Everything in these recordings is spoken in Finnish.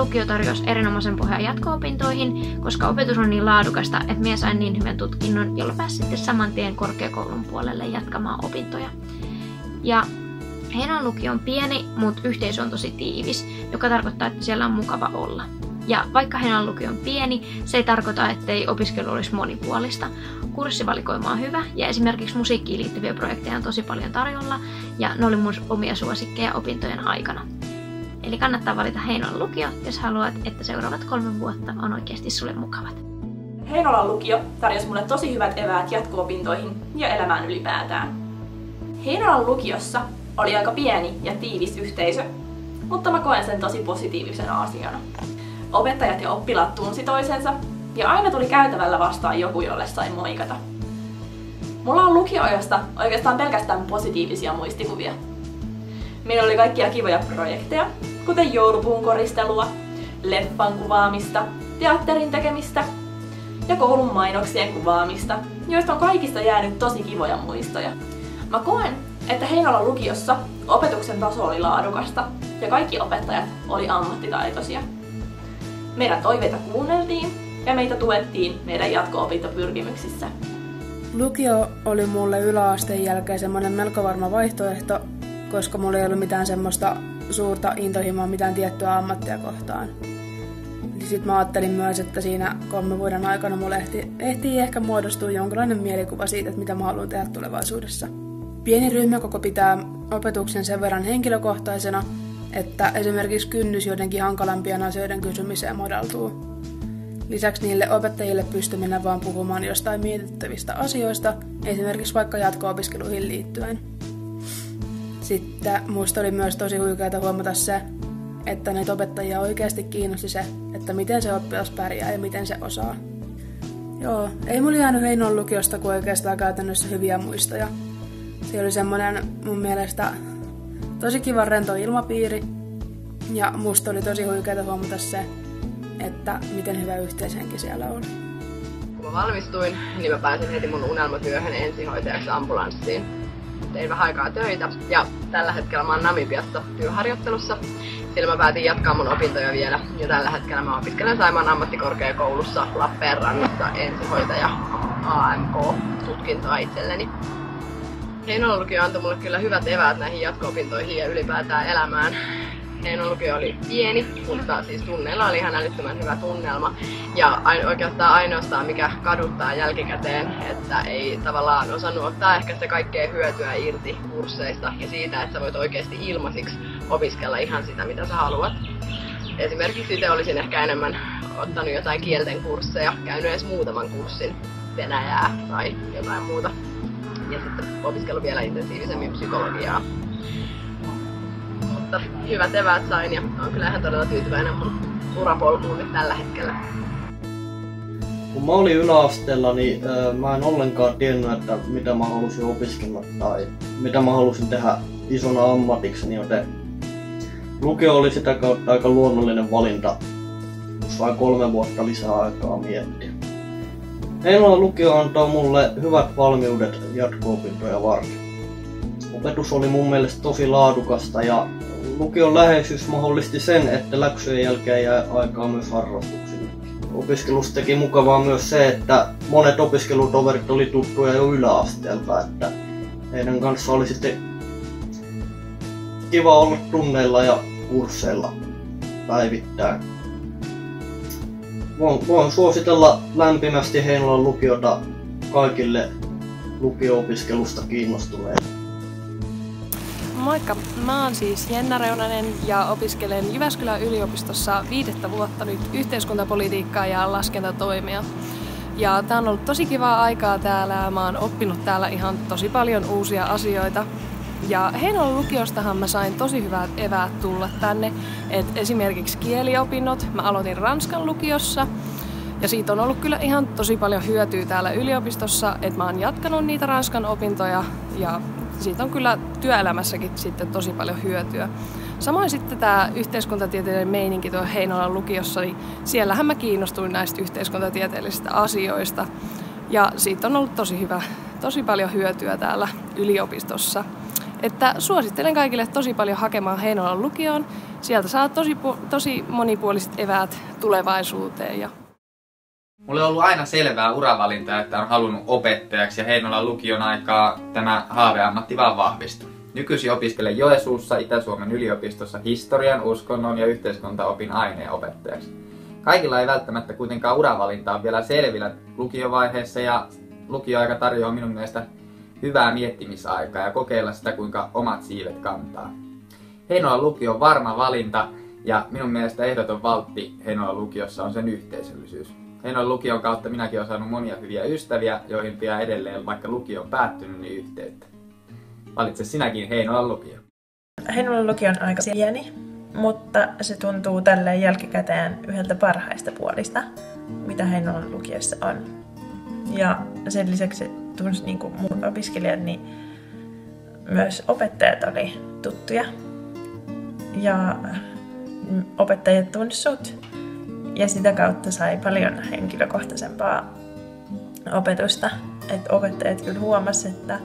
lukio tarjosi erinomaisen pohjan jatko-opintoihin, koska opetus on niin laadukasta, että minä sain niin hyvän tutkinnon, jolla pääsi sitten saman tien korkeakoulun puolelle jatkamaan opintoja. Ja Heinolan lukio on pieni, mutta yhteisö on tosi tiivis, joka tarkoittaa, että siellä on mukava olla. Ja vaikka Heinolan lukio on pieni, se ei tarkoita, ettei opiskelu olisi monipuolista. Kurssivalikoima on hyvä ja esimerkiksi musiikkiin liittyviä projekteja on tosi paljon tarjolla ja ne oli mun omia suosikkeja opintojen aikana. Eli kannattaa valita Heinolan lukio, jos haluat, että seuraavat 3 vuotta on oikeasti sulle mukavat. Heinolan lukio tarjosi mulle tosi hyvät eväät jatko-opintoihin ja elämään ylipäätään. Heinolan lukiossa oli aika pieni ja tiivis yhteisö, mutta mä koen sen tosi positiivisena asiana. Opettajat ja oppilaat tunsi toisensa ja aina tuli käytävällä vastaan joku, jolle sai moikata. Mulla on lukio-ajasta oikeastaan pelkästään positiivisia muistikuvia. Meillä oli kaikkia kivoja projekteja, kuten joulupuun koristelua, leffan kuvaamista, teatterin tekemistä ja koulun mainoksien kuvaamista, joista on kaikista jäänyt tosi kivoja muistoja. Mä koen, että Heinolan lukiossa opetuksen taso oli laadukasta ja kaikki opettajat oli ammattitaitoisia. Meidän toiveita kuunneltiin ja meitä tuettiin meidän jatko-opintopyrkimyksissä. Lukio oli mulle yläasteen jälkeen semmoinen melko varma vaihtoehto, koska mulla ei ollut mitään semmoista suurta intohimoa mitään tiettyä ammattia kohtaan. Sitten mä ajattelin myös, että siinä 3 vuoden aikana mulle ehtii ehkä muodostua jonkinlainen mielikuva siitä, että mitä mä haluan tehdä tulevaisuudessa. Pieni ryhmäkoko pitää opetuksen sen verran henkilökohtaisena, että esimerkiksi kynnys joidenkin hankalampien asioiden kysymiseen madaltuu. Lisäksi niille opettajille pystyminen vaan puhumaan jostain mietittävistä asioista, esimerkiksi vaikka jatko-opiskeluihin liittyen. Sitten musta oli myös tosi huikeaa huomata se, että näitä opettajia oikeasti kiinnosti se, että miten se oppilas pärjää ja miten se osaa. Joo, ei mulla jäänyt Heinolan lukiosta kuin oikeastaan käytännössä hyviä muistoja. Se oli semmoinen mun mielestä tosi kiva rento ilmapiiri ja musta oli tosi huikeaa huomata se, että miten hyvä yhteishenki siellä oli. Kun mä valmistuin, niin mä pääsin heti mun unelmatyöhön ensihoitajaksi ambulanssiin. Tein vähän aikaa töitä ja tällä hetkellä mä oon Namibiassa työharjoittelussa. Sillä mä päätin jatkaa mun opintoja vielä ja tällä hetkellä mä opiskelen Saimaan ammattikorkeakoulussa Lappeenrannassa ensihoitaja AMK-tutkintoa itselleni. Heinolan lukio antoi mulle kyllä hyvät eväät näihin jatko-opintoihin ja ylipäätään elämään. Heinolan lukio oli pieni, mutta siis tunneilla oli ihan älyttömän hyvä tunnelma. Ja oikeastaan ainoastaan mikä kaduttaa jälkikäteen, että ei tavallaan osannut ottaa ehkä sitä kaikkea hyötyä irti kursseista ja siitä, että sä voit oikeasti ilmaisiksi opiskella ihan sitä, mitä sä haluat. Esimerkiksi itse olisin ehkä enemmän ottanut jotain kielten kursseja, käynyt edes muutaman kurssin, venäjää tai jotain muuta. Ja sitten opiskellut vielä intensiivisemmin psykologiaa. Mutta hyvät eväät sain ja olen kyllä ihan todella tyytyväinen mun urapolkuun nyt tällä hetkellä. Kun mä olin yläasteella, niin mä en ollenkaan tiennyt, että mitä mä halusin opiskella tai mitä mä halusin tehdä isona ammatikseni, joten lukio oli sitä kautta aika luonnollinen valinta, jos vain 3 vuotta lisää aikaa miettiä. Heinolan lukio antoi mulle hyvät valmiudet jatko-opintoja varten. Opetus oli mun mielestä tosi laadukasta ja lukion läheisyys mahdollisti sen, että läksyjen jälkeen jäi aikaa myös harrastuksille. Opiskelusta teki mukavaa myös se, että monet opiskelutoverit oli tuttuja jo yläasteelta, että heidän kanssa oli sitten kiva olla tunneilla ja kursseilla päivittäin. Voin suositella lämpimästi Heinolan lukiota kaikille lukio-opiskelusta kiinnostuneille. Moikka! Mä oon siis Jenna Reunanen ja opiskelen Jyväskylän yliopistossa 5. vuotta nyt yhteiskuntapolitiikkaa ja laskentatoimia. Ja tää on ollut tosi kivaa aikaa täällä. Mä oon oppinut täällä ihan tosi paljon uusia asioita. Ja Heinolan lukiostahan mä sain tosi hyvät eväät tulla tänne. Et esimerkiksi kieliopinnot. Mä aloitin Ranskan lukiossa. Ja siitä on ollut kyllä ihan tosi paljon hyötyä täällä yliopistossa, että mä oon jatkanut niitä Ranskan opintoja ja siitä on kyllä työelämässäkin sitten tosi paljon hyötyä. Samoin sitten tämä yhteiskuntatieteellinen meininki tuo Heinolan lukiossa, niin siellähän mä kiinnostuin näistä yhteiskuntatieteellisistä asioista. Ja siitä on ollut tosi paljon hyötyä täällä yliopistossa. Että suosittelen kaikille tosi paljon hakemaan Heinolan lukioon. Sieltä saa tosi monipuoliset eväät tulevaisuuteen. Mulle on ollut aina selvää uravalintaa, että on halunnut opettajaksi ja Heinolan lukion aikaa tämä haaveammatti vaan vahvistui. Nykyisin opiskelen Joensuussa Itä-Suomen yliopistossa historian, uskonnon ja yhteiskuntaopin aineenopettajaksi. Kaikilla ei välttämättä kuitenkaan uravalinta on vielä selvillä lukiovaiheessa ja lukioaika tarjoaa minun mielestä hyvää miettimisaikaa ja kokeilla sitä, kuinka omat siivet kantaa. Heinolan lukio on varma valinta ja minun mielestä ehdoton valtti Heinolan lukiossa on sen yhteisöllisyys. Heinolan lukion kautta minäkin olen saanut monia hyviä ystäviä, joihin pidän edelleen, vaikka lukio on päättynyt, niin yhteyttä. Valitse sinäkin Heinolan lukio. Heinolan lukio on aika pieni, mutta se tuntuu tälleen jälkikäteen yhdeltä parhaista puolista, mitä Heinolan lukiossa on. Ja sen lisäksi tunsi niin kuin muut opiskelijat, niin myös opettajat oli tuttuja. Ja opettajat tunsi sut. Ja sitä kautta sai paljon henkilökohtaisempaa opetusta. Että opettajat kyllä huomasi, että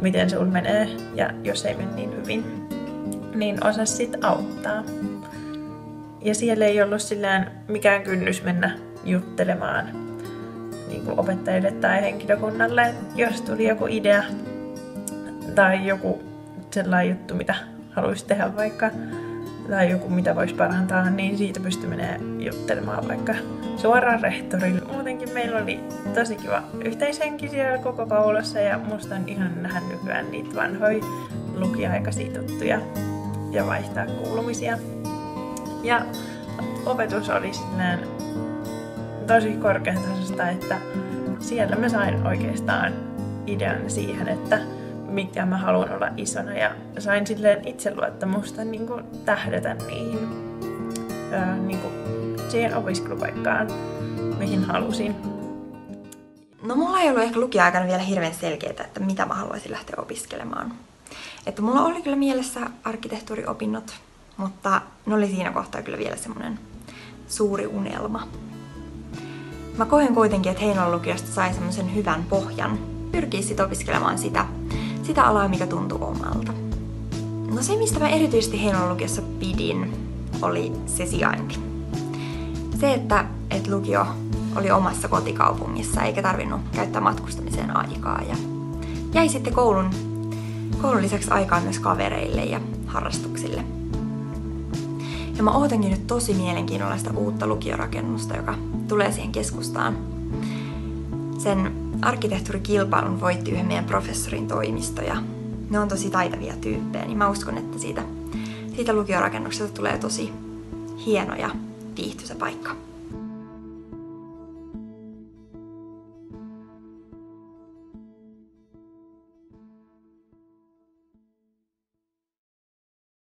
miten sul menee ja jos ei mene niin hyvin, niin osasi sit auttaa. Ja siellä ei ollut sillään mikään kynnys mennä juttelemaan niin kuin opettajille tai henkilökunnalle, että jos tuli joku idea tai joku sellainen juttu, mitä haluaisi tehdä vaikka, tai joku, mitä voisi parantaa, niin siitä pystyi menemään juttelemaan vaikka suoraan rehtorille. Muutenkin meillä oli tosi kiva yhteishenki siellä koko koulussa ja musta on ihan nähdä nykyään niitä vanhoja lukioaikaisia tuttuja ja vaihtaa kuulumisia. Ja opetus oli silleen tosi korkeatasosta, että siellä mä sain oikeastaan idean siihen, että mikä mä haluan olla isona ja sain silleen itseluottamusta niin kuin tähdätä niihin niin kuin siihen opiskelupaikkaan, mihin halusin. No mulla ei ollut ehkä lukioaikana vielä hirveän selkeää, että mitä mä haluaisin lähteä opiskelemaan. Että mulla oli kyllä mielessä arkkitehtuuriopinnot, mutta ne oli siinä kohtaa kyllä vielä semmoinen suuri unelma. Mä koen kuitenkin, että Heinolan lukiosta sai semmoisen hyvän pohjan pyrkiä sit opiskelemaan sitä alaa, mikä tuntuu omalta. No se, mistä mä erityisesti Heinolan lukiossa pidin, oli se sijainti. Se, että lukio oli omassa kotikaupungissa eikä tarvinnut käyttää matkustamiseen aikaa. Ja jäi sitten koulun lisäksi aikaa myös kavereille ja harrastuksille. Ja mä ootankin nyt tosi mielenkiinnolla sitä uutta lukiorakennusta, joka tulee siihen keskustaan. Sen arkkitehtuurikilpailun voitti yhden meidän professorin toimisto ja ne on tosi taitavia tyyppejä, niin mä uskon, että siitä lukiorakennuksesta tulee tosi hieno ja viihtyisä paikka.